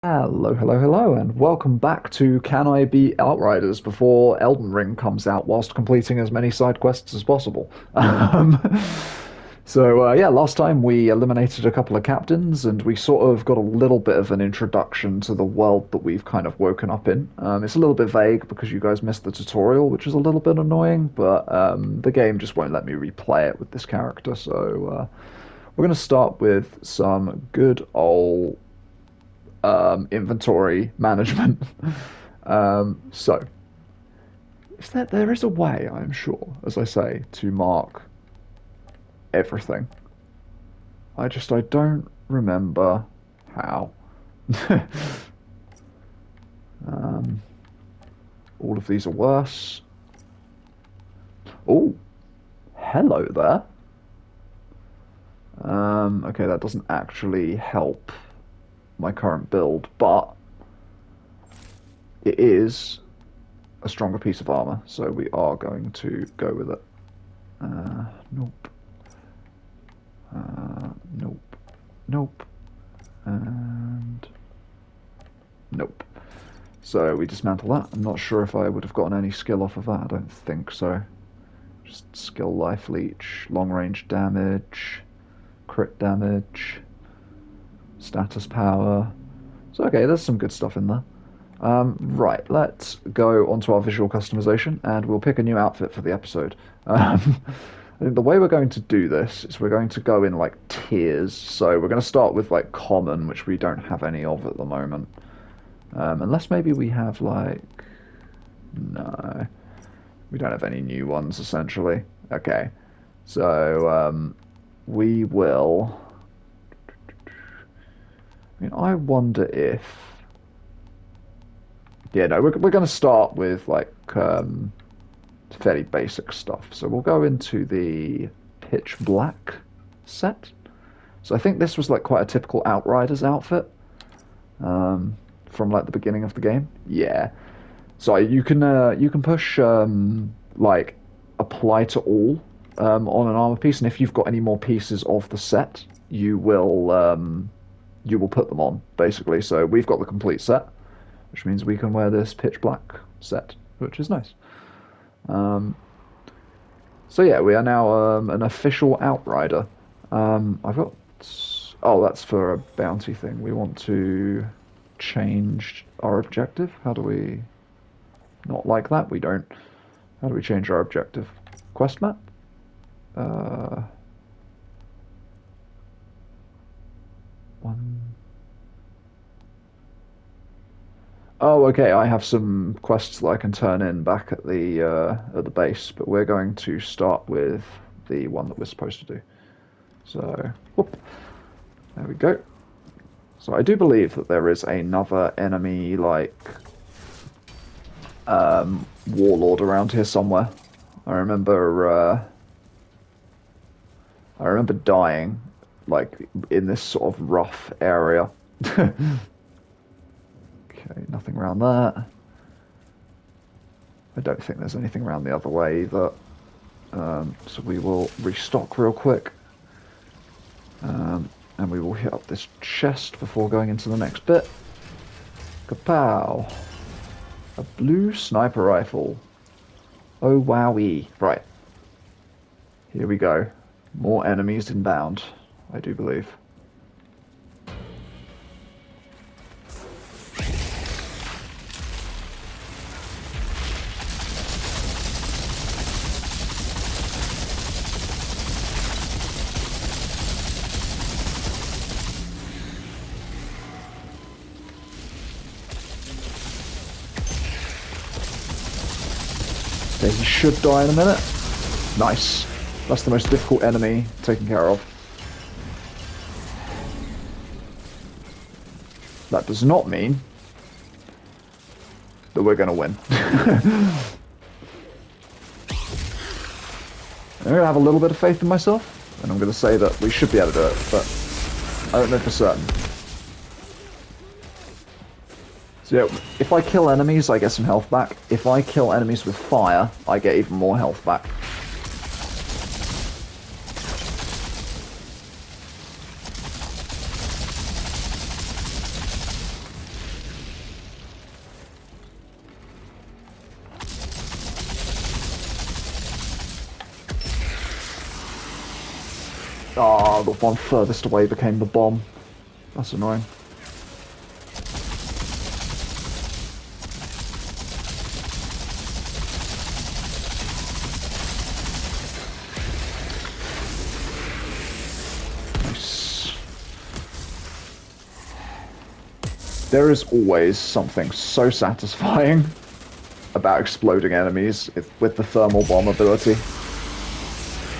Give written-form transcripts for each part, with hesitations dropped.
Hello, hello, hello, and welcome back to Can I Be Outriders before Elden Ring comes out whilst completing as many side quests as possible. Yeah, last time we eliminated a couple of captains and we sort of got a little bit of an introduction to the world that we've kind of woken up in. It's a little bit vague because you guys missed the tutorial, which is a little bit annoying, but the game just won't let me replay it with this character, so we're going to start with some good old inventory management. So, if there is a way, I'm sure, as I say, to mark everything. I don't remember how. um, all of these are worse. Oh, hello there. Okay, that doesn't actually help my current build, but it is a stronger piece of armor, so we are going to go with it. Nope. Nope. Nope. And nope. So we dismantle that. I'm not sure if I would have gotten any skill off of that. I don't think so. Just skill life leech, long range damage, crit damage, status power. So okay, there's some good stuff in there. Right, let's go onto our visual customization and we'll pick a new outfit for the episode. I think the way we're going to do this is we're going to go in like tiers. So we're going to start with like common, which we don't have any of at the moment. Unless maybe we have like... No, we don't have any new ones essentially. Okay, so we will... I mean, I wonder if... Yeah, no, we're going to start with like fairly basic stuff. So we'll go into the pitch black set. So I think this was like quite a typical Outriders outfit from like the beginning of the game. Yeah. So you can push like apply to all on an armor piece, and if you've got any more pieces of the set, you will put them on basically. So we've got the complete set, which means we can wear this pitch black set, which is nice. Um, so yeah, we are now an official Outrider. I've got... Oh, that's for a bounty thing. We want to change our objective. How do we... Not like that, we don't. How do we change our objective? Quest map? Uh, one... Oh, okay. I have some quests that I can turn in back at the base, but we're going to start with the one that we're supposed to do. So, whoop, there we go. So I do believe that there is another enemy like warlord around here somewhere. I remember dying like in this sort of rough area. Okay, nothing around that. I don't think there's anything around the other way either. So we will restock real quick. And we will hit up this chest before going into the next bit. Kapow! A blue sniper rifle. Oh wowee. Right. Here we go. More enemies inbound, I do believe. Okay, he should die in a minute. Nice. That's the most difficult enemy taken care of. That does not mean that we're going to win. I'm going to have a little bit of faith in myself, and I'm going to say that we should be able to do it, but I don't know for certain. So yeah, if I kill enemies, I get some health back. If I kill enemies with fire, I get even more health back. Ah, the one furthest away became the bomb. That's annoying. Nice. There is always something so satisfying about exploding enemies with the thermal bomb ability.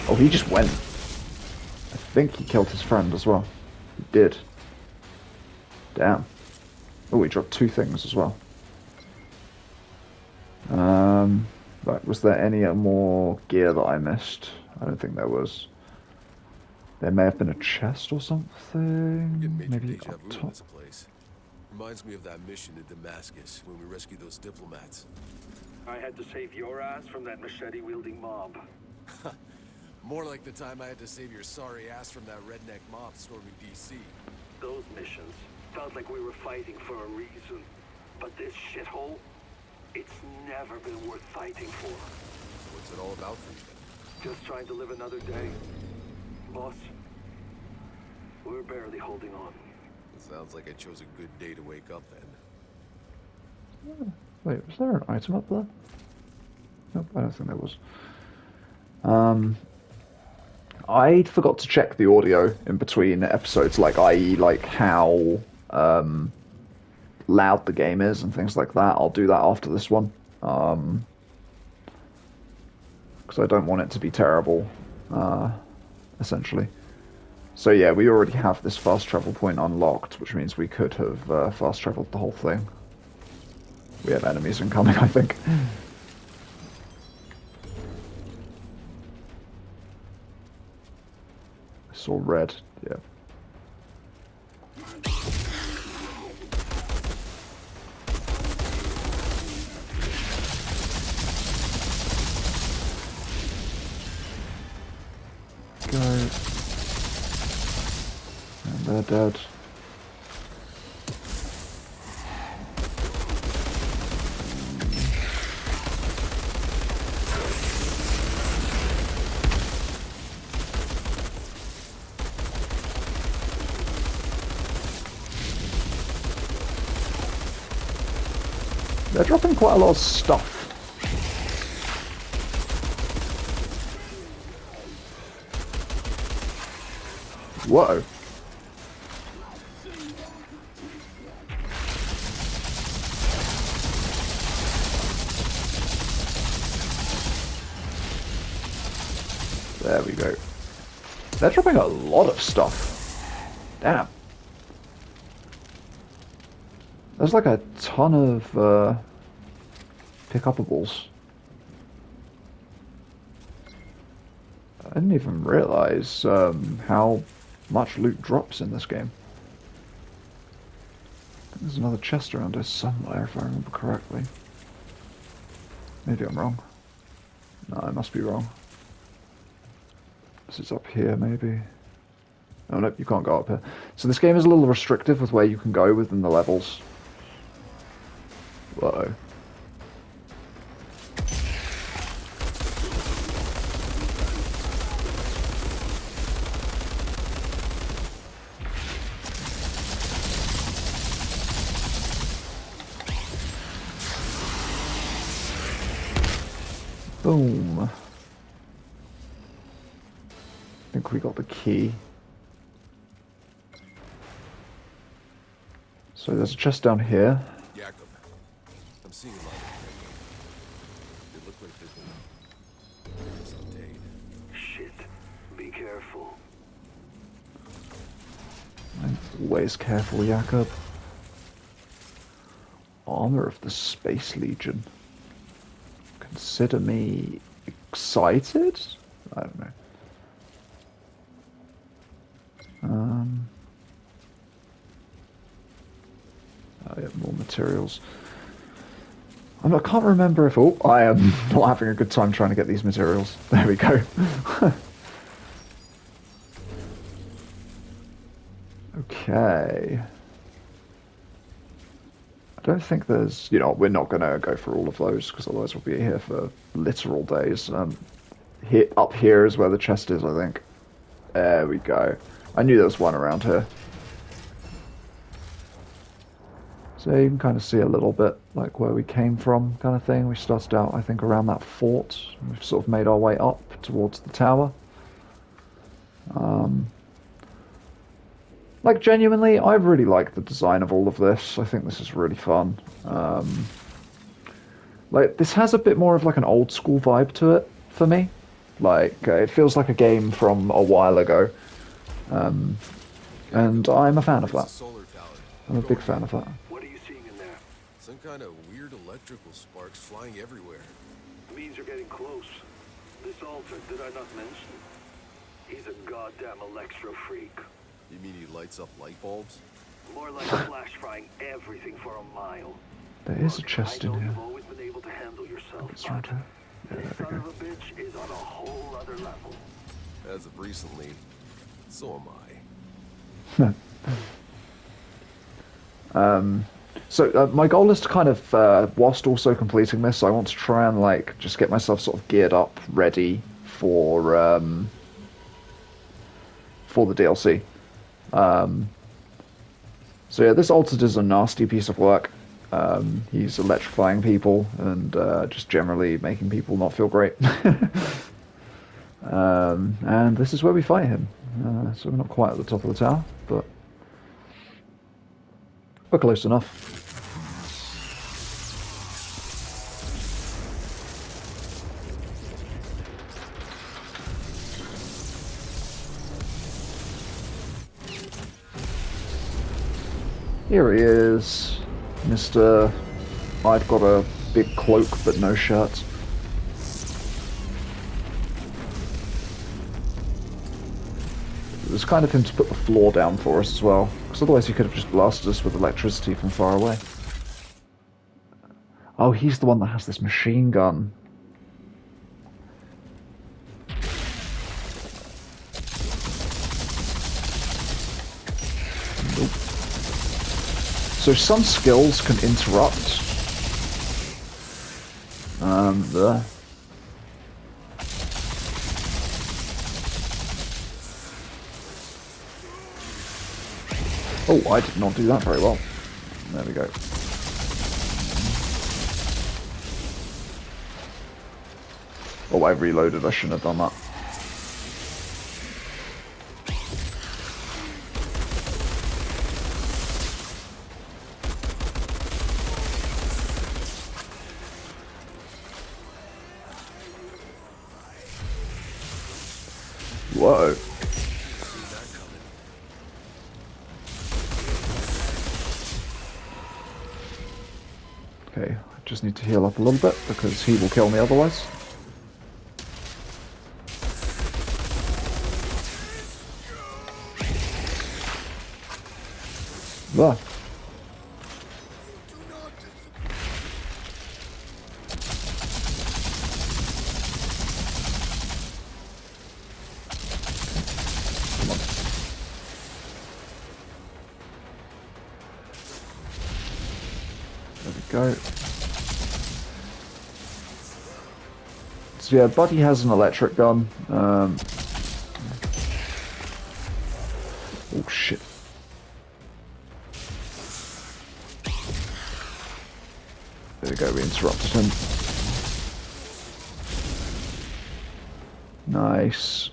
Oh, he just went. I think he killed his friend as well. He did. Damn. Oh, he dropped 2 things as well. Right, was there any more gear that I missed? I don't think there was. There may have been a chest or something. Maybe up top. This place. Reminds me of that mission in Damascus when we rescued those diplomats. I had to save your ass from that machete-wielding mob. More like the time I had to save your sorry ass from that redneck mob storming D.C. Those missions felt like we were fighting for a reason. But this shithole, it's never been worth fighting for. So what's it all about for you then? Just trying to live another day. Boss, we're barely holding on. It sounds like I chose a good day to wake up then. Wait, was there an item up there? Nope, I don't think there was. I forgot to check the audio in between episodes, like i.e. like how loud the game is and things like that. I'll do that after this one. Because I don't want it to be terrible, essentially. So yeah, we already have this fast travel point unlocked, which means we could have fast traveled the whole thing. We have enemies incoming, I think. I saw red, yeah. Go. And they're dead. They're dropping quite a lot of stuff. Whoa. There we go. They're dropping a lot of stuff. Damn. There's like a ton of pick-upables. I didn't even realize how much loot drops in this game. There's another chest around here somewhere, if I remember correctly. Maybe I'm wrong. No, I must be wrong. This is up here, maybe. Oh, no, you can't go up here. So this game is a little restrictive with where you can go within the levels. Whoa. Boom. I think we got the key. So there's a chest down here. I'm seeing a lot of things. It looked like there's been some date. Shit. Be careful. I'm always careful, Jakob. Armor of the Space Legion. Consider me excited? I don't know. I have more materials. I can't remember if... Oh, I am not having a good time trying to get these materials. There we go. Okay. I don't think there's... You know, we're not going to go for all of those, because otherwise we'll be here for literal days. Up here is where the chest is, I think. There we go. I knew there was one around here. So you can kind of see a little bit like where we came from kind of thing. We started out, I think, around that fort. We've sort of made our way up towards the tower. Like, genuinely, I really like the design of all of this. I think this is really fun. Like, this has a bit more of like an old school vibe to it for me. Like, it feels like a game from a while ago. And I'm a fan of that. I'm a big fan of that. What are you seeing in there? Some kind of weird electrical sparks flying everywhere. Means you're getting close. This altar, did I not mention? He's a goddamn electro freak. You mean he lights up light bulbs? More like flash frying everything for a mile. There is a chest in I know here. you've always been able to handle yourself, It's right but here. Yeah, this there son we of a bitch is on a whole other level. As of recently, so am I. go. So my goal is to kind of, whilst also completing this, I want to try and like just get myself sort of geared up, ready for the DLC. So yeah, this Altered is a nasty piece of work. He's electrifying people and just generally making people not feel great. And this is where we fight him. So we're not quite at the top of the tower, but we're close enough. Here he is, Mr. I've got a big cloak but no shirt. It was kind of him to put the floor down for us as well, because otherwise he could have just blasted us with electricity from far away. Oh, he's the one that has this machine gun. Nope. So some skills can interrupt. There. Oh, I did not do that very well. There we go. Oh, I reloaded. I shouldn't have done that. Whoa. Okay, I just need to heal up a little bit because he will kill me otherwise. Ah. Come on. There we go. So yeah, Buddy has an electric gun. Oh shit. There we go, we interrupted him. Nice.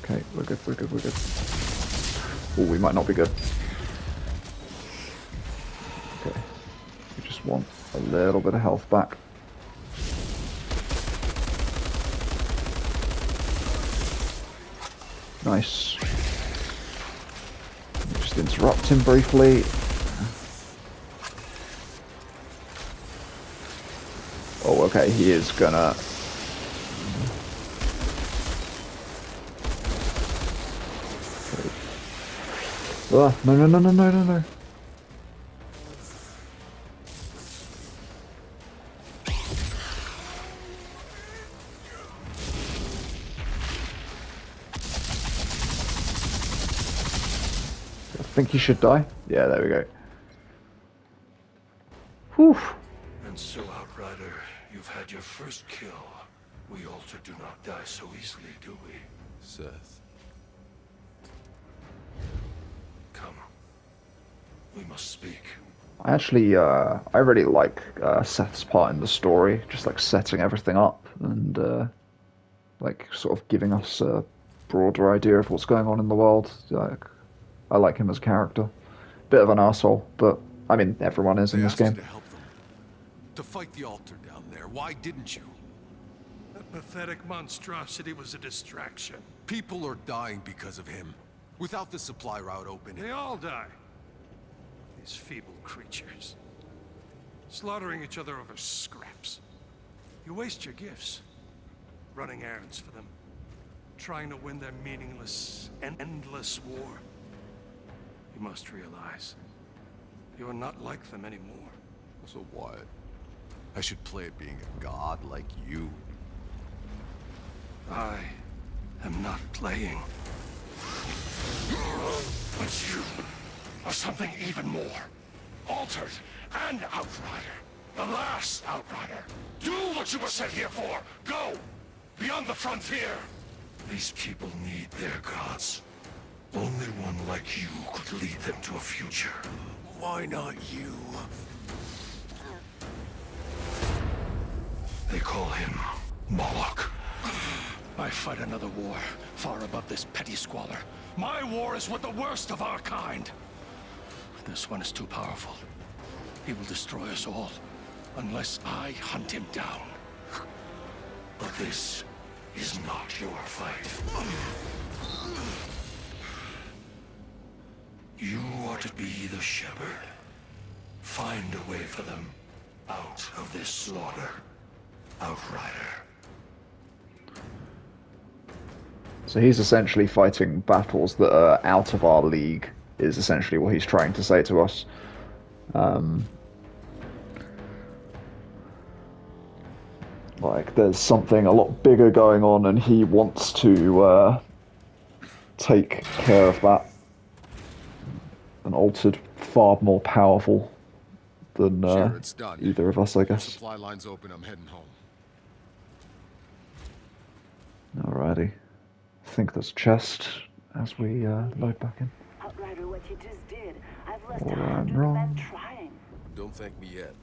Okay, we're good, we're good, we're good. Oh, we might not be good. Okay. We just want a little bit of health back. Nice. Just interrupt him briefly. Oh, okay, he is gonna... Ah, no, no, no, no, no, no, no. I think he should die. Yeah, there we go. Whew. And so, Outrider, you've had your first kill. We Alter do not die so easily, do we? Seth. Come. We must speak. I actually, I really like Seth's part in the story, just like setting everything up and like sort of giving us a broader idea of what's going on in the world. Like, I like him as a character. Bit of an asshole, but I mean, everyone is in They this asked you game. to help them. To fight the altar down there. Why didn't you? That pathetic monstrosity was a distraction. People are dying because of him. Without the supply route open. They all die. These feeble creatures. Slaughtering each other over scraps. You waste your gifts. Running errands for them. Trying to win their meaningless and endless war. You must realize, you are not like them anymore. So what? I should play at being a god like you. I am not playing. But you are something even more. Altered and Outrider. The last Outrider. Do what you were sent here for. Go! Beyond the frontier. These people need their gods. Only one like you could lead them to a future. Why not you? They call him Moloch. I fight another war, far above this petty squalor. My war is with the worst of our kind. This one is too powerful. He will destroy us all, unless I hunt him down. But this is not your fight. You are to be the shepherd. Find a way for them out of this slaughter. Outrider. So he's essentially fighting battles that are out of our league, is essentially what he's trying to say to us. Like, there's something a lot bigger going on, and he wants to take care of that. An Altered, far more powerful than Sure, it's done. either of us, I guess. Supply line's open. I'm heading home. Alrighty. I think there's a chest as we load back in. Outrider, what you just did. I've left Or I'm 100 wrong. men trying. Don't thank me yet.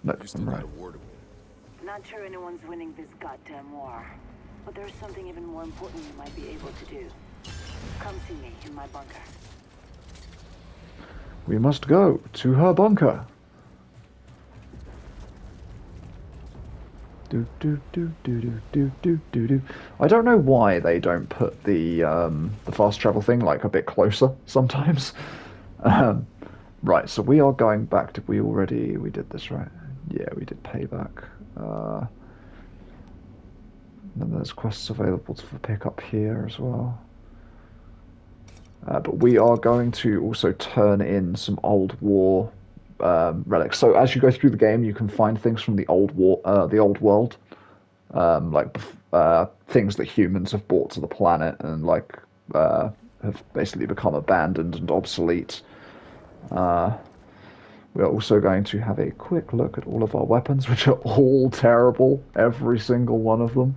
No, You still I'm got right. a war to win. Not sure anyone's winning this goddamn war. But there's something even more important you might be able to do. Come see me in my bunker. We must go to her bunker. Do do do do do do do do do. I don't know why they don't put the fast travel thing like a bit closer sometimes. Right, so we are going back. Did we already? We did this, right? Yeah, we did payback. Then there's quests available for pickup here as well. But we are going to also turn in some old war relics. So as you go through the game, you can find things from the old world, like things that humans have brought to the planet and like have basically become abandoned and obsolete. We are also going to have a quick look at all of our weapons, which are all terrible, every single one of them,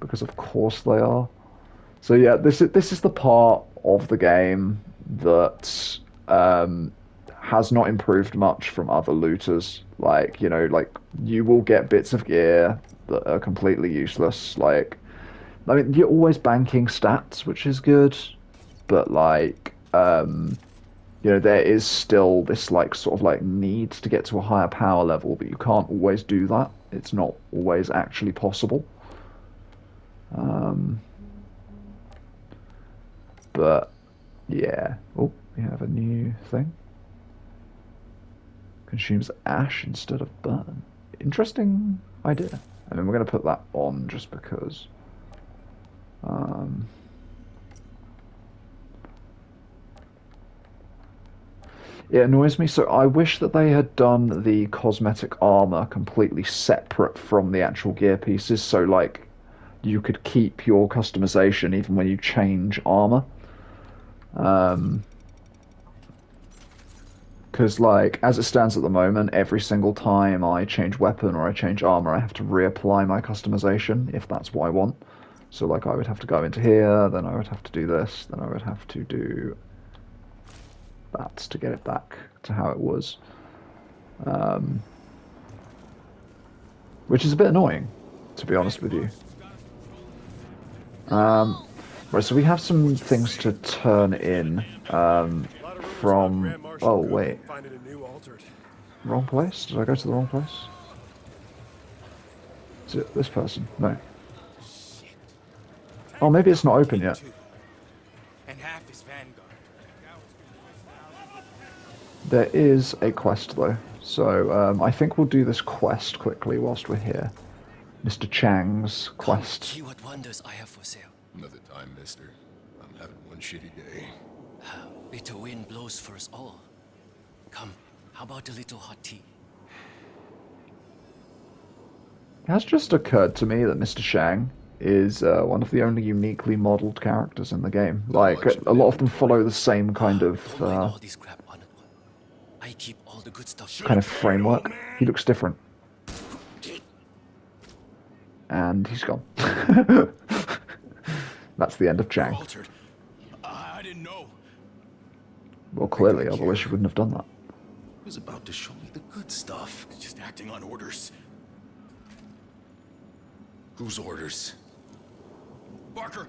because of course they are. So yeah, this is the part of the game that has not improved much from other looters. Like, you know, like you will get bits of gear that are completely useless. Like, I mean, you're always banking stats, which is good, but like, you know, there is still this like sort of like need to get to a higher power level, but you can't always do that. It's not always actually possible. But yeah. Oh, we have a new thing. Consumes ash instead of burn. Interesting idea. I mean, we're going to put that on just because. It annoys me. So I wish that they had done the cosmetic armor completely separate from the actual gear pieces. So like, you could keep your customization even when you change armor. Because, like, as it stands at the moment, every single time I change weapon or I change armor, I have to reapply my customization, if that's what I want. So, like, I would have to go into here, then I would have to do this, then I would have to do that to get it back to how it was. Which is a bit annoying, to be honest with you. Right, so we have some things to turn in from... Oh, wait. Wrong place? Did I go to the wrong place? Is it this person? No. Oh, maybe it's not open yet. And half is Vanguard. There is a quest, though. So, I think we'll do this quest quickly whilst we're here. Mr. Chang's quest. See what wonders I have for sale. Another time, mister. I'm having one shitty day. Bitter wind blows for us all. Come, how about a little hot tea? It has just occurred to me that Mr. Chang is one of the only uniquely modelled characters in the game. Like, a lot of them follow the same kind of all this crap on it. I keep all the good stuff. kind of framework. He looks different. And he's gone. That's the end of Chang. Altered. I didn't know. Well, clearly, otherwise you wouldn't have done that. He was about to show me the good stuff. Just acting on orders. Whose orders? Barker,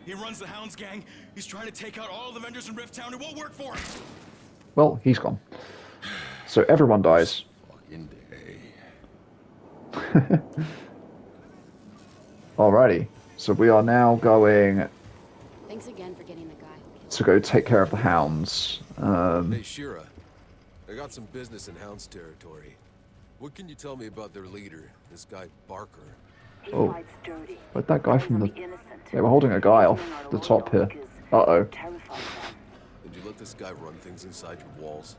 he runs the Hounds gang. He's trying to take out all the vendors in Rift Town. It won't work for him. Well, he's gone. So everyone dies. Fucking day. Alrighty. So we are now going Thanks again for getting the guy. to go take care of the hounds. Hey, Shira. I got some business in Hound's territory. What can you tell me about their leader, this guy Barker? He Oh. fights dirty. Where'd that guy from the... Innocent. They were holding a guy off the top here. Uh-oh. Terrifies them. Did you let this guy run things inside your walls?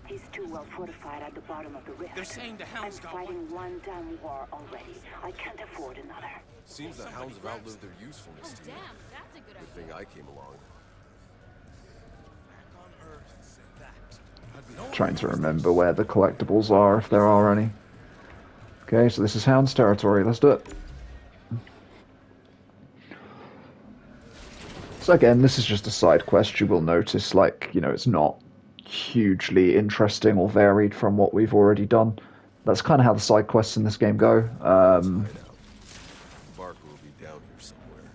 He's too well fortified at the bottom of the rift. They're saying the I'm Hounds got fighting one damn war already. I can't afford another. Seems the Hounds have outlived their usefulness to you. Damn, that's a good Good thing I came along. Trying to remember where the collectibles are, if there are any. Okay, so this is Hound's territory. Let's do it. So again, this is just a side quest. You will notice, like, you know, it's not hugely interesting or varied from what we've already done. That's kind of how the side quests in this game go. Barker will be down here somewhere.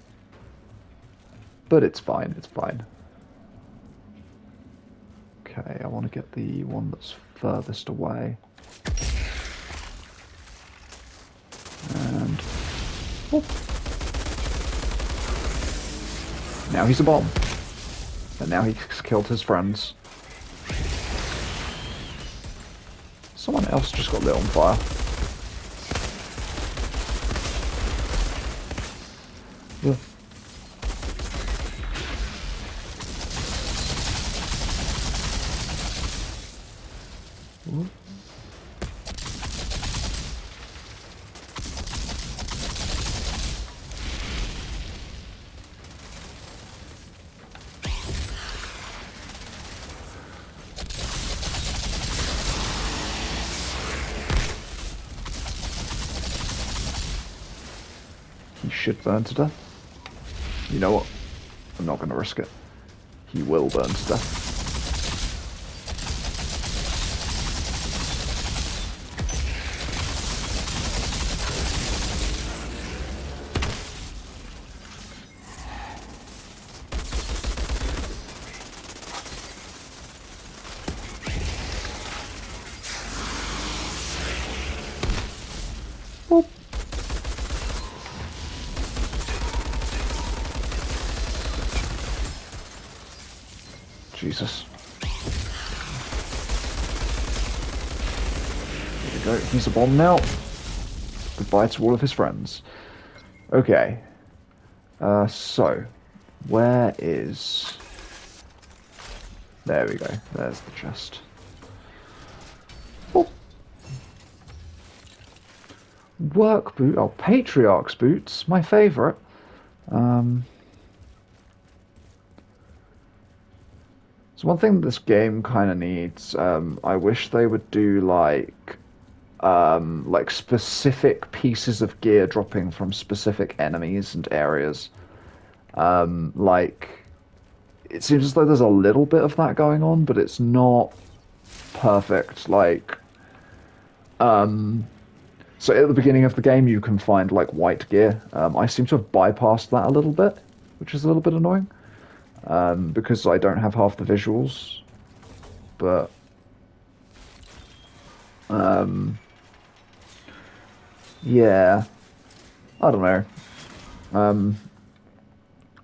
But it's fine, it's fine. Okay, I want to get the one that's furthest away. And... whoop. Now he's a bomb. And now he's killed his friends. Someone else just got lit on fire. Yeah. Ooh. He should burn to death. You know what? I'm not going to risk it. He will burn to death. Boop. Jesus. There we go. He's a bomb now. Goodbye to all of his friends. Okay. So, where is... There we go. There's the chest. Oh. Work boot. Oh, Patriarch's boots. My favourite. So one thing this game kind of needs, I wish they would do like specific pieces of gear dropping from specific enemies and areas. Like, it seems as though there's a little bit of that going on, but it's not perfect. Like, so at the beginning of the game, you can find like white gear. I seem to have bypassed that a little bit, which is a little bit annoying, because I don't have half the visuals. But yeah, I don't know.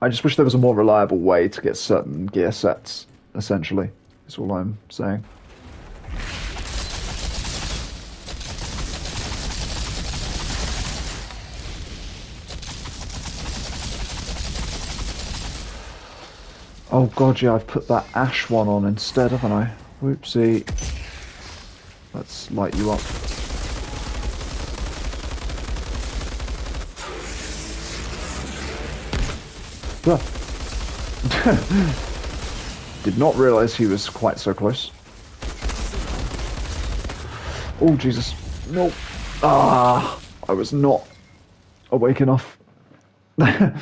I just wish there was a more reliable way to get certain gear sets, essentially, is all I'm saying. Oh god, yeah, I've put that ash one on instead, haven't I? Whoopsie. Let's light you up. Did not realize he was quite so close. Oh, Jesus. No. Ah, I was not awake enough. The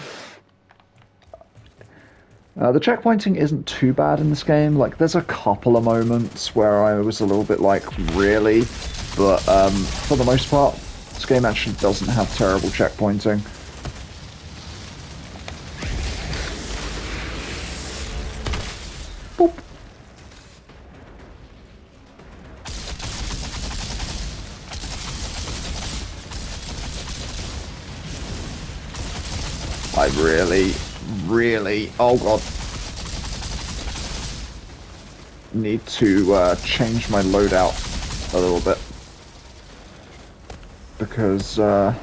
checkpointing isn't too bad in this game. Like, there's a couple of moments where I was a little bit like, really? But for the most part, this game actually doesn't have terrible checkpointing. Boop. I really, oh god, need to change my loadout a little bit, because that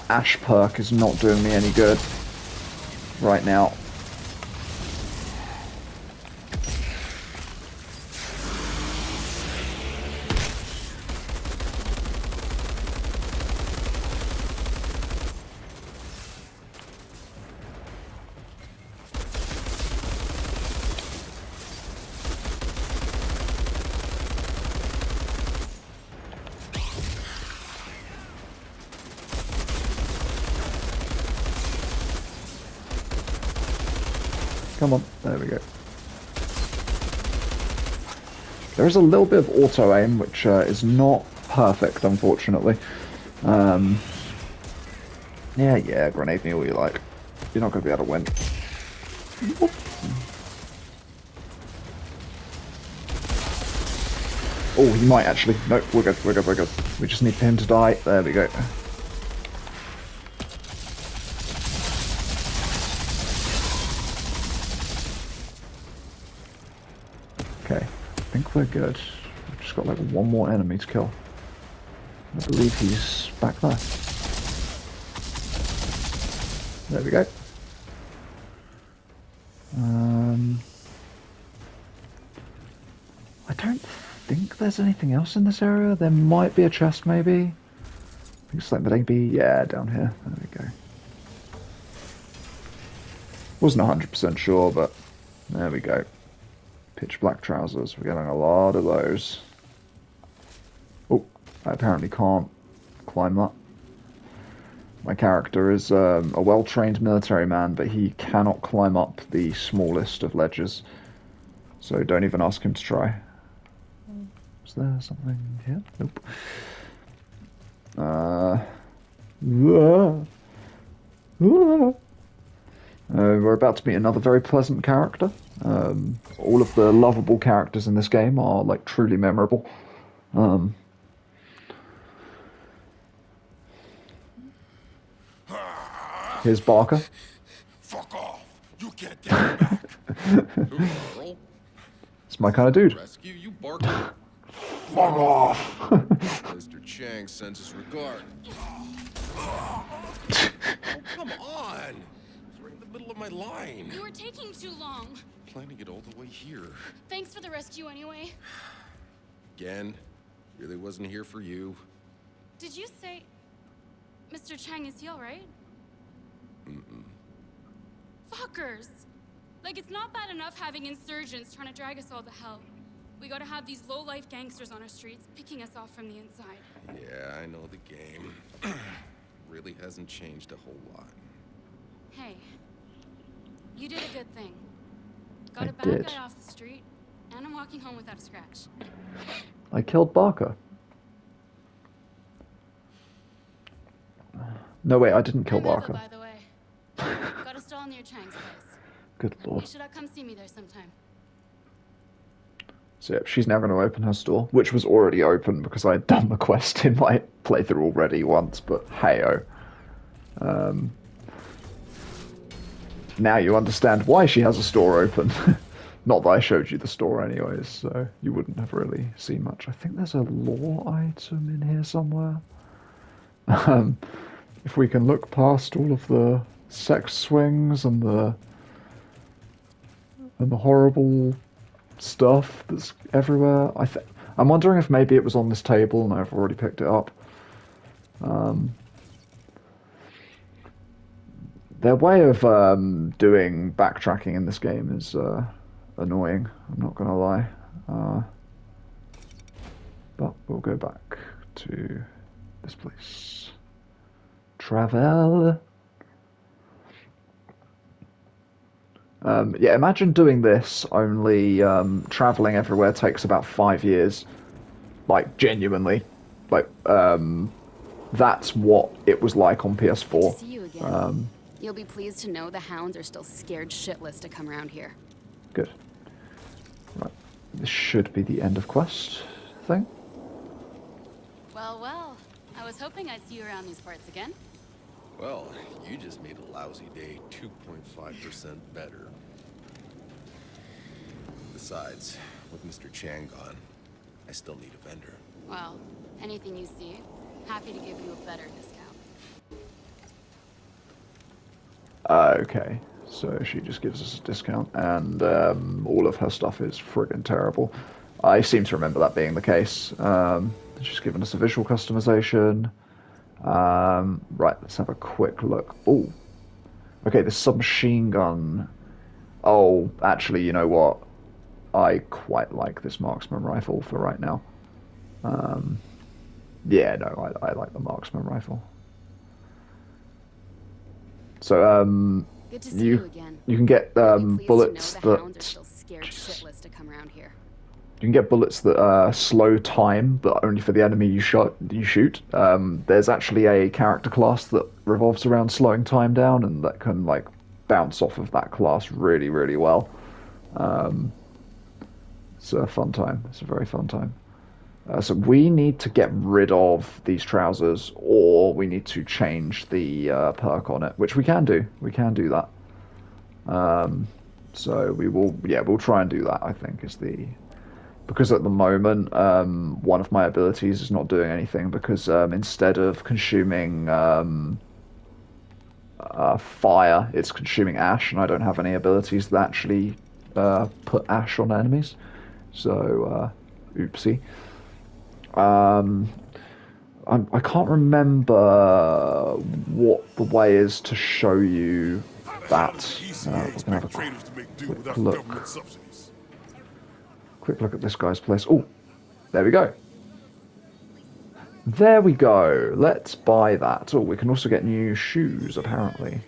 ash perk is not doing me any good right now. Come on, there we go. There's a little bit of auto-aim, which is not perfect, unfortunately. Yeah, grenade me all you like. You're not going to be able to win. Oh, he might actually. No, we're good. We just need for him to die. There we go. Okay, I think we're good. We've just got like one more enemy to kill. I believe he's back there. There we go. I don't think there's anything else in this area. There might be a chest, maybe. I think it's like maybe, yeah, down here. There we go. Wasn't 100% sure, but there we go. Pitch black trousers. We're getting a lot of those. Oh, I apparently can't climb that. My character is a well-trained military man, but he cannot climb up the smallest of ledges. So don't even ask him to try. Is there something here? Nope. We're about to meet another very pleasant character. All of the lovable characters in this game are like truly memorable. Here's Barker. Fuck off! You can't get me back. Carl? It's my kind of dude. Rescue you, Barker. Fuck off! Mr. Chang sends his regard. Oh, come on! It's right in the middle of my line. You were taking too long. Planning it all the way here. Thanks for the rescue anyway. Again, really wasn't here for you. Did you say... Mr. Chang is he alright? Fuckers! Like, it's not bad enough having insurgents trying to drag us all to hell. We gotta have these low-life gangsters on our streets picking us off from the inside. Yeah, I know the game. Really hasn't changed a whole lot. Hey, you did a good thing. Got I a bad did. guy off the street, and I'm walking home without a scratch. I killed Barker. No, wait, I didn't kill I'm Eva, Barker. by the way. Got a stall near Chang's place. Good lord. You should come see me there sometime. So yeah, she's now going to open her store, which was already open because I had done the quest in my playthrough already once, but hey-oh. Now you understand why she has a store open. Not that I showed you the store anyways, so you wouldn't have really seen much. I think there's a lore item in here somewhere. If we can look past all of the sex swings and the horrible stuff that's everywhere, I'm wondering if maybe it was on this table and I've already picked it up. Their way of doing backtracking in this game is annoying, I'm not gonna lie. But we'll go back to this place. Travel. Yeah, imagine doing this, only traveling everywhere takes about 5 years. Like, genuinely. Like, that's what it was like on PS4. Good to see you again. You'll be pleased to know the hounds are still scared shitless to come around here. Good. Right. This should be the end of quest thing. Well, well. I was hoping I'd see you around these parts again. Well, you just made a lousy day 2.5% better. Besides, with Mr. Chang gone, I still need a vendor. Well, anything you see, happy to give you a better discount. Okay, so she just gives us a discount, and all of her stuff is friggin' terrible. I seem to remember that being the case. She's given us a visual customization. Right, let's have a quick look. Oh, okay, the submachine gun. Oh, actually, you know what? I quite like this marksman rifle for right now. Yeah, no, I like the marksman rifle. So, Good to see you again. you can get You'll be pleased bullets to know the hounds are that still scared shitless to come around here. you can get bullets that slow time, but only for the enemy you shoot. There's actually a character class that revolves around slowing time down, and that can like bounce off of that class really, really well. It's a fun time. It's a very fun time. So we need to get rid of these trousers, or we need to change the perk on it, which we can do. We can do that. So we will, yeah, we'll try and do that. I think is the, because at the moment one of my abilities is not doing anything because instead of consuming fire, it's consuming ash, and I don't have any abilities that actually put ash on enemies. So oopsie. I can't remember what the way is to show you that. We're gonna have a quick look. Quick look at this guy's place. Oh, there we go. There we go. Let's buy that. Oh, we can also get new shoes, apparently.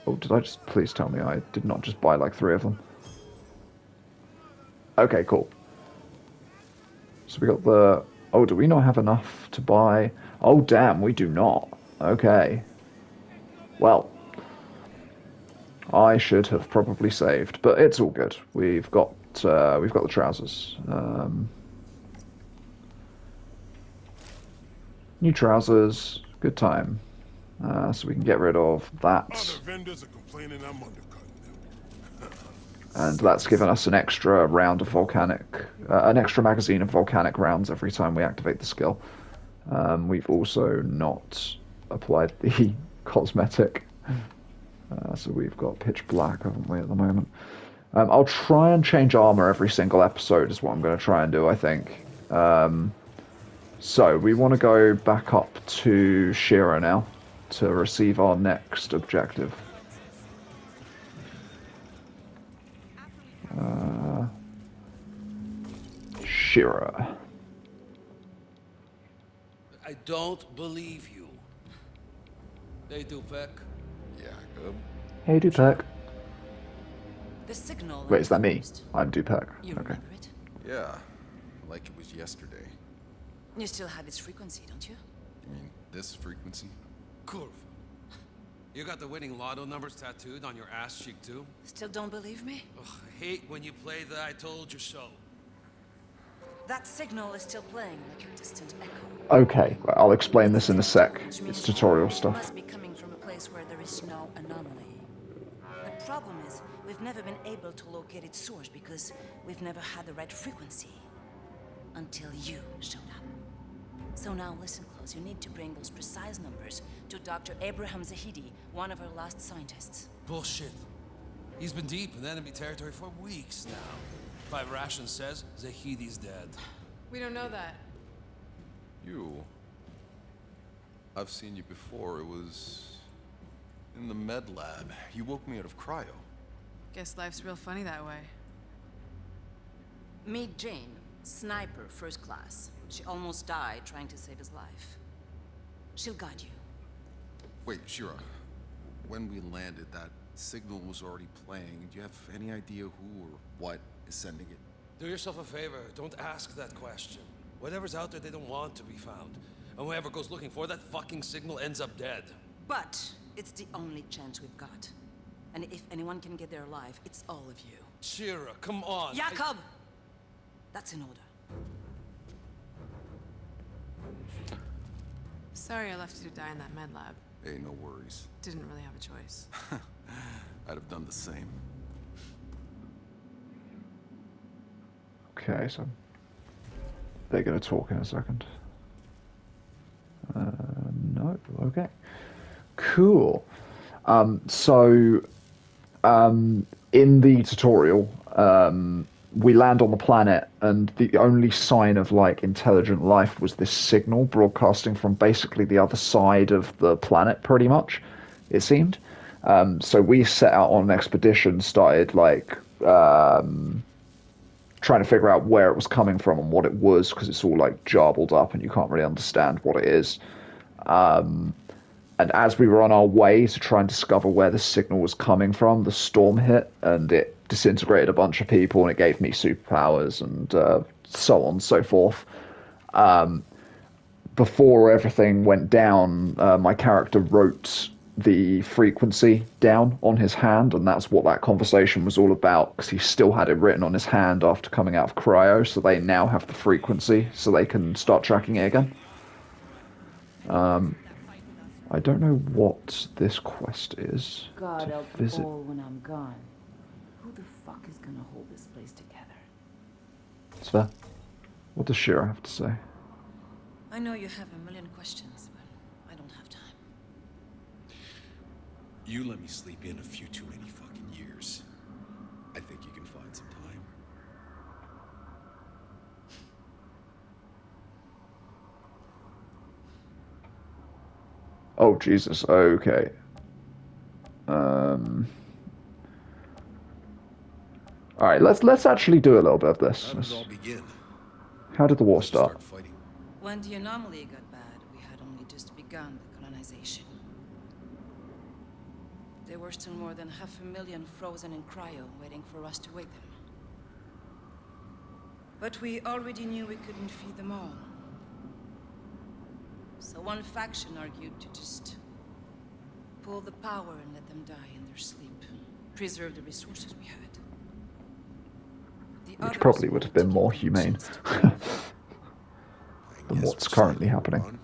Oh, did I just... Please tell me I did not just buy like 3 of them. Okay, cool. So we got the... Oh, do we not have enough to buy? Oh, damn, we do not. Okay. Well, I should have probably saved, but it's all good. We've got the trousers. New trousers. Good time. So we can get rid of that. Other vendors are complaining I'm undercutting them. And that's given us an extra round of volcanic, an extra magazine of volcanic rounds every time we activate the skill. We've also not applied the cosmetic, so we've got pitch black, haven't we, at the moment? I'll try and change armor every single episode is what I'm going to try and do, I think. So we want to go back up to Shira now to receive our next objective. Shira. I don't believe you. They do, Peck. Jacob. Hey, Dupek. The signal. Wait, is that me? I'm Dupek. You Okay. remember it? Yeah, like it was yesterday. You still have its frequency, don't you? You mean this frequency? Curve. You got the winning lotto numbers tattooed on your ass cheek too? Still don't believe me? Ugh, I hate when you play the I told you so. That signal is still playing like a distant echo. Okay, well, I'll explain this in a sec. Which means It's tutorial it stuff. must be coming from a place where there is no anomaly. The problem is, we've never been able to locate its source because we've never had the right frequency. Until you showed up. So now listen close, you need to bring those precise numbers to Dr. Abraham Zahidi, one of our last scientists. Bullshit. He's been deep in enemy territory for weeks now. Five Ration says Zahidi's dead. We don't know that. You. I've seen you before. It was in the med lab. You woke me out of cryo. Guess life's real funny that way. Meet Jane, sniper, first class. She almost died trying to save his life. She'll guide you. Wait, Shira. When we landed, that signal was already playing. Do you have any idea who or what is sending it? Do yourself a favor, don't ask that question. Whatever's out there, they don't want to be found. And whoever goes looking for that fucking signal ends up dead. But it's the only chance we've got. And if anyone can get there alive, it's all of you. Shira, come on. Jakob! That's an order. Sorry I left you to die in that med lab. Hey, no worries. Didn't really have a choice. I'd have done the same. Okay, so they're going to talk in a second. No, okay. Cool. In the tutorial, we land on the planet, and the only sign of like intelligent life was this signal broadcasting from basically the other side of the planet, pretty much, it seemed. So we set out on an expedition, started like trying to figure out where it was coming from and what it was, because it's all like jarbled up and you can't really understand what it is. And as we were on our way to try and discover where the signal was coming from, the storm hit and it disintegrated a bunch of people and it gave me superpowers and so on and so forth. Before everything went down, my character wrote the frequency down on his hand, and that's what that conversation was all about, because he still had it written on his hand after coming out of cryo, so they now have the frequency so they can start tracking it again. I don't know what this quest is. God to help visit. all when I'm gone. Who the fuck is gonna hold this place together? Seth, what does Shira have to say? I know you have a million questions, but I don't have time. You let me sleep in a few too many fucking years. I think you can find some time. Oh, Jesus, okay. Alright, let's actually do a little bit of this. How did it all begin? How did the war How'd you start? fighting? When the anomaly got bad, we had only just begun the colonization. There were still more than 500,000 frozen in cryo waiting for us to wake them. But we already knew we couldn't feed them all. So one faction argued to just pull the power and let them die in their sleep. Preserve the resources we had. The Which others probably would have been wanted to more give them a humane chance to live. than what's currently happening.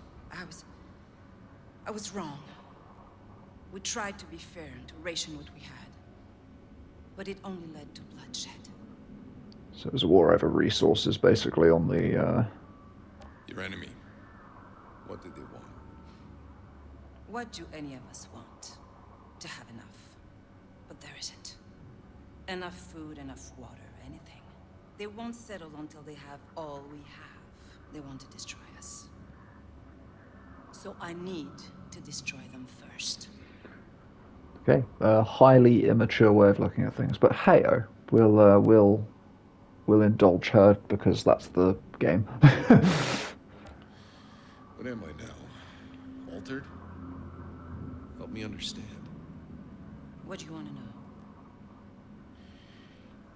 I was wrong. We tried to be fair and to ration what we had. But it only led to bloodshed. So it was a war over resources, basically, on the... Your enemy. What did they want? What do any of us want? To have enough. But there isn't. Enough food, enough water, anything. They won't settle until they have all we have. They want to destroy us. So I need to destroy them first. Okay, a highly immature way of looking at things. But hey-oh, we'll we'll indulge her because that's the game. What am I now? Altered? Help me understand. What do you want to know?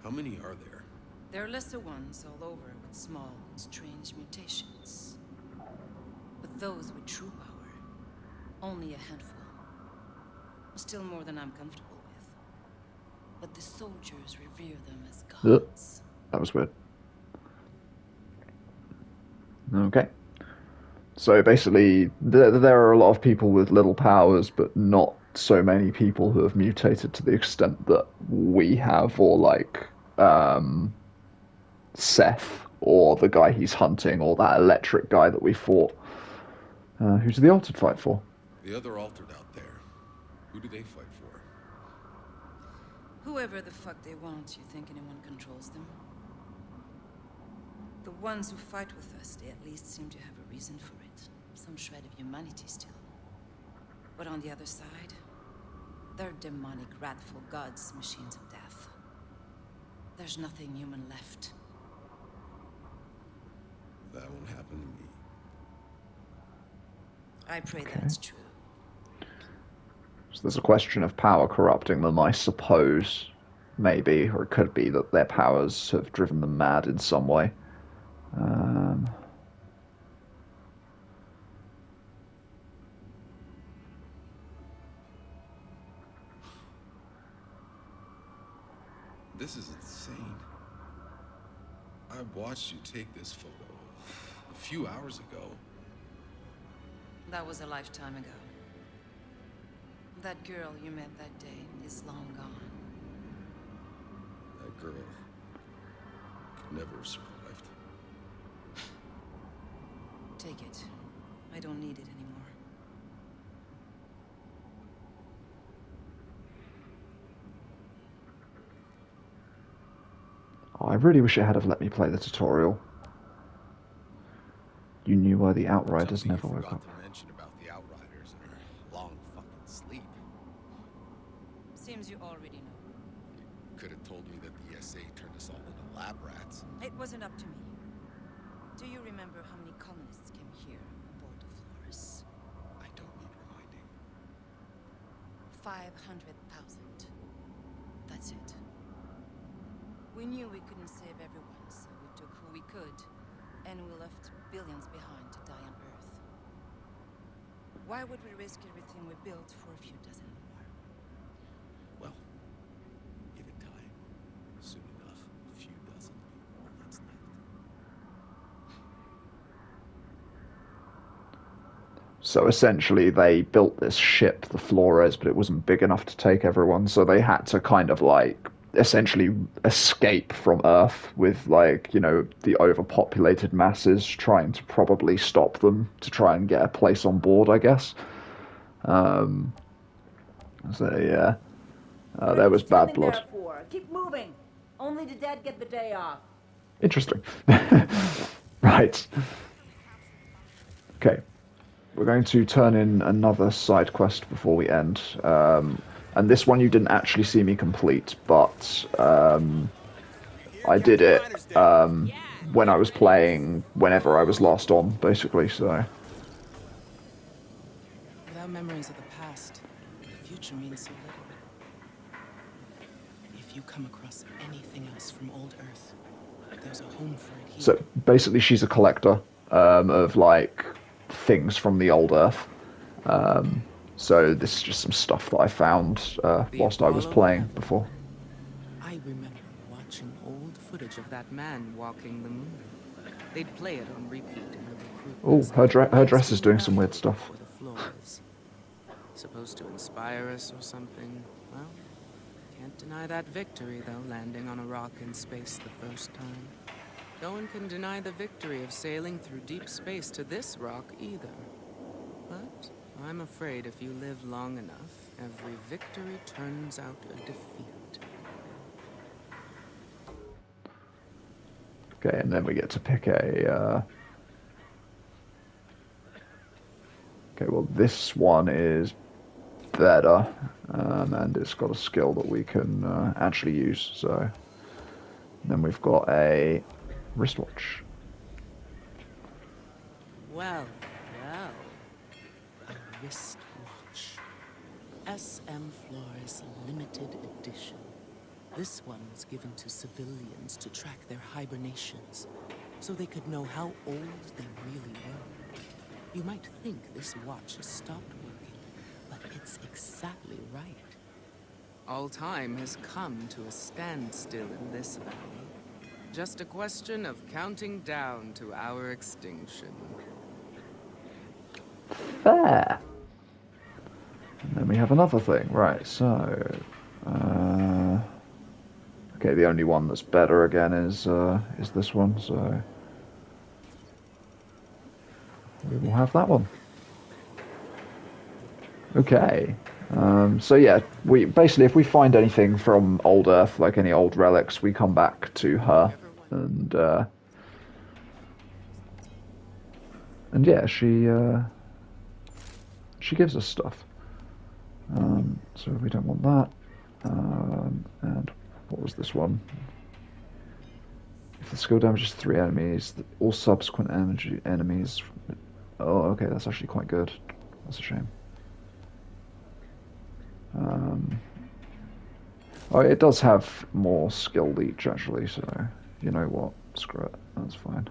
How many are there? There are lesser ones all over with small, strange mutations. But those with true power, only a handful. Still more than I'm comfortable with. But the soldiers revere them as gods. That was weird. Okay. So basically, there are a lot of people with little powers, but not so many people who have mutated to the extent that we have, or like Seth, or the guy he's hunting, or that electric guy that we fought. Who's the Altered fight for? The other Altered out there. Who do they fight for? Whoever the fuck they want, you think anyone controls them? The ones who fight with us, they at least seem to have a reason for it. Some shred of humanity still. But on the other side, they're demonic, wrathful gods, machines of death. There's nothing human left. That won't happen to me. I pray that's true. So there's a question of power corrupting them, I suppose. Maybe, or it could be that their powers have driven them mad in some way. This is insane. I watched you take this photo a few hours ago. That was a lifetime ago. That girl you met that day is long gone. That girl could never have survived. Take it. I don't need it anymore. I really wish it had have let me play the tutorial. You knew why the Outriders never woke up. To mention about the Outriders and her long fucking sleep. Seems you already know. You could have told me that the SA turned us all into lab rats. It wasn't up to me. Do you remember how many colonists came here aboard the Flores? I don't need reminding. 500,000. That's it. We knew we couldn't save everyone, so we took who we could, and we left billions behind to die on Earth. Why would we risk everything we built for a few dozen more? Well, give it time. Soon enough, a few dozen will be all that's left. So essentially they built this ship, the Flores, but it wasn't big enough to take everyone, so they had to kind of like essentially escape from Earth with, like, you know, the overpopulated masses trying to probably stop them to try and get a place on board, I guess. So yeah, there was bad blood. Keep moving. Only the dead get the day off. Interesting. Right. Okay. We're going to turn in another side quest before we end. And this one you didn't actually see me complete, but I did it when I was playing, whenever I was last on, basically, so... Without memories of the past, the future means so little. If you come across anything else from old Earth, there's a home for it here. So, basically she's a collector of, like, things from the old Earth. So this is just some stuff that I found whilst I was playing before. I remember watching old footage of that man walking the moon. They'd play it on repeat in the recruitment. Oh, her dress is doing some weird stuff. Supposed to inspire us or something. Well, can't deny that victory, though, landing on a rock in space the first time. No one can deny the victory of sailing through deep space to this rock either. But I'm afraid if you live long enough, every victory turns out a defeat. Okay, and then we get to pick a... Okay, well, this one is better, and it's got a skill that we can actually use, so... Then we've got a wristwatch. Well, well. A wristwatch. SM Flores limited edition. This one was given to civilians to track their hibernations, so they could know how old they really were. You might think this watch has stopped working, but it's exactly right. All time has come to a standstill in this valley. Just a question of counting down to our extinction. Fair. And then we have another thing. Right, so... okay, the only one that's better again is this one, so... we will have that one. Okay. So yeah, we basically, if we find anything from old Earth, like any old relics, we come back to her, and yeah, she gives us stuff. So we don't want that. And what was this one? If the skill damages 3 enemies, all subsequent enemies. Oh, okay, that's actually quite good. That's a shame. Oh, it does have more skill each, actually, so you know what? Screw it. That's fine.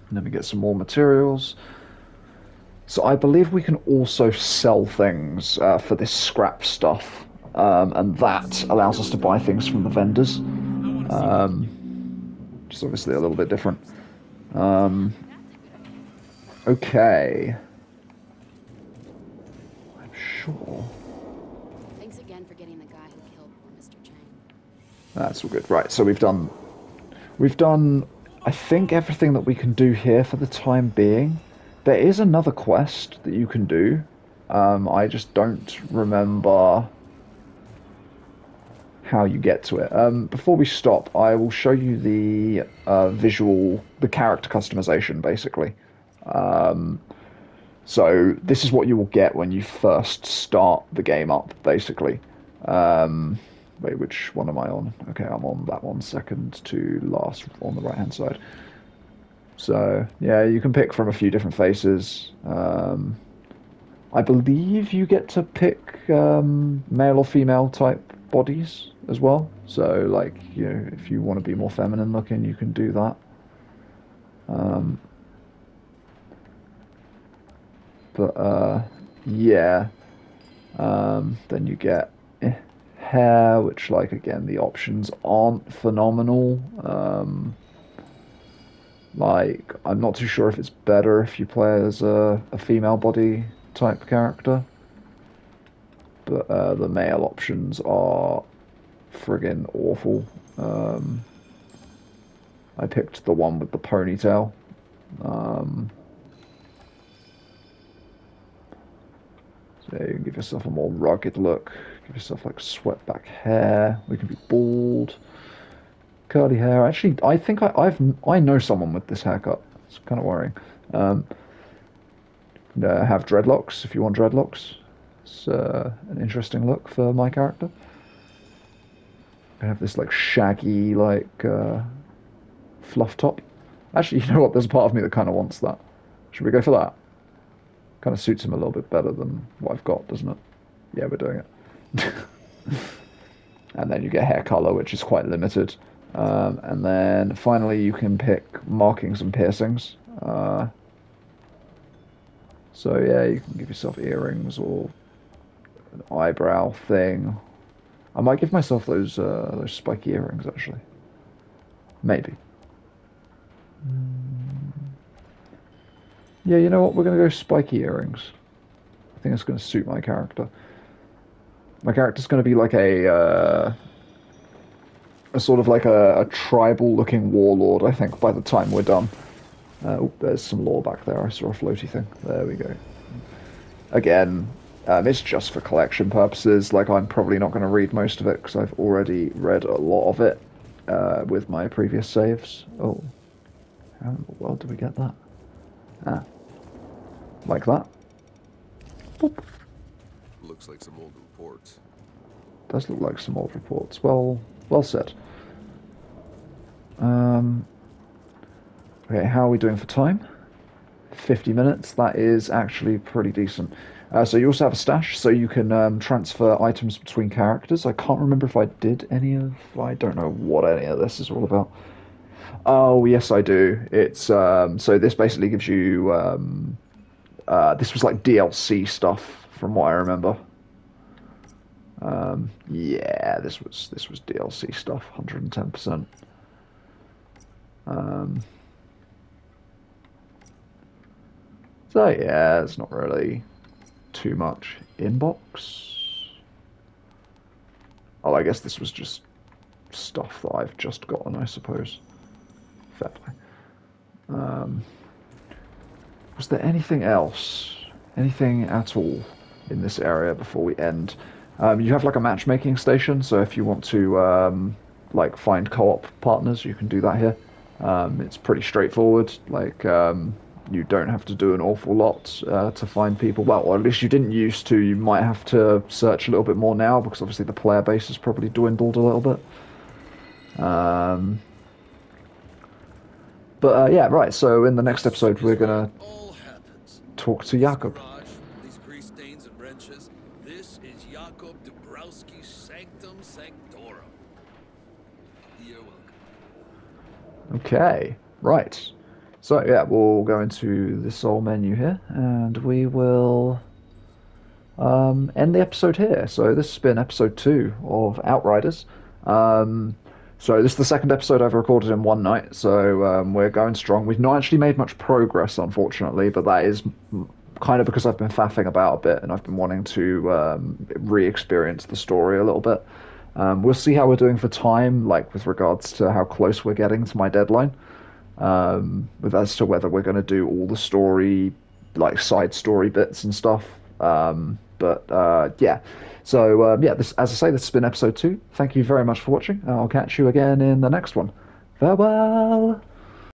And then we get some more materials. So I believe we can also sell things for this scrap stuff. And that allows us to buy things from the vendors. Which is obviously a little bit different. Okay. I'm sure. Thanks again for getting the guy who killed poor Mr. Chang. That's all good. Right, so we've done, I think, everything that we can do here for the time being. There is another quest that you can do. I just don't remember how you get to it. Before we stop, I will show you the the character customization, basically. So this is what you will get when you first start the game up, basically. Wait, which one am I on? Okay, I'm on that one, second to last on the right-hand side. So, yeah, you can pick from a few different faces. I believe you get to pick male or female type bodies as well. So, like, you know, if you want to be more feminine looking, you can do that. Yeah. Then you get hair, which, like, again, the options aren't phenomenal. Like, I'm not too sure if it's better if you play as a female body type character. But the male options are friggin' awful. I picked the one with the ponytail. So you can give yourself a more rugged look. Give yourself like swept back hair. We can be bald. Curly hair. Actually, I think I know someone with this haircut. It's kind of worrying. Have dreadlocks if you want dreadlocks. It's an interesting look for my character. I have this like shaggy like fluff top. Actually, you know what? There's a part of me that kind of wants that. Should we go for that? Kind of suits him a little bit better than what I've got, doesn't it? Yeah, we're doing it. And then you get hair color, which is quite limited. And then finally you can pick markings and piercings. So yeah, you can give yourself earrings or an eyebrow thing. I might give myself those spiky earrings actually. Maybe. Yeah, you know what? We're gonna go spiky earrings. I think it's gonna suit my character. My character's gonna be like a sort of like a tribal-looking warlord, I think, by the time we're done. Oh, there's some lore back there. I saw a floaty thing. There we go. Again, it's just for collection purposes. Like, I'm probably not going to read most of it because I've already read a lot of it with my previous saves. Oh, how in the world did we get that? Ah, like that. Boop. Looks like some old reports. does look like some old reports. Well said. Okay, how are we doing for time? 50 minutes. That is actually pretty decent. So you also have a stash, so you can transfer items between characters. I can't remember if I did any of... I don't know what any of this is all about. Oh, yes, I do. It's so this basically gives you... this was like DLC stuff, from what I remember. Yeah, this was DLC stuff, 110%. So yeah, it's not really too much inbox. Oh, I guess this was just stuff that I've just gotten, I suppose. Fair play. Was there anything else? Anything at all in this area before we end? You have like a matchmaking station, so if you want to like find co-op partners, you can do that here. It's pretty straightforward. Like you don't have to do an awful lot to find people. Well, or at least you didn't used to. You might have to search a little bit more now because obviously the player base has probably dwindled a little bit. But yeah, right. So in the next episode, we're gonna talk to Jakob. These grease stains and wrenches. This is Jakob Dabrowski's Sanctum Sanctorum. You're welcome. Okay, right. So yeah, we'll go into this old menu here, and we will end the episode here. So this has been episode 2 of Outriders. So this is the second episode I've recorded in one night, so we're going strong. We've not actually made much progress, unfortunately, but that is kind of because I've been faffing about a bit, and I've been wanting to re-experience the story a little bit. We'll see how we're doing for time, like with regards to how close we're getting to my deadline, with as to whether we're going to do all the story, like side story bits and stuff. Yeah. So, yeah, this, as I say, this has been episode 2. Thank you very much for watching, and I'll catch you again in the next one. Farewell!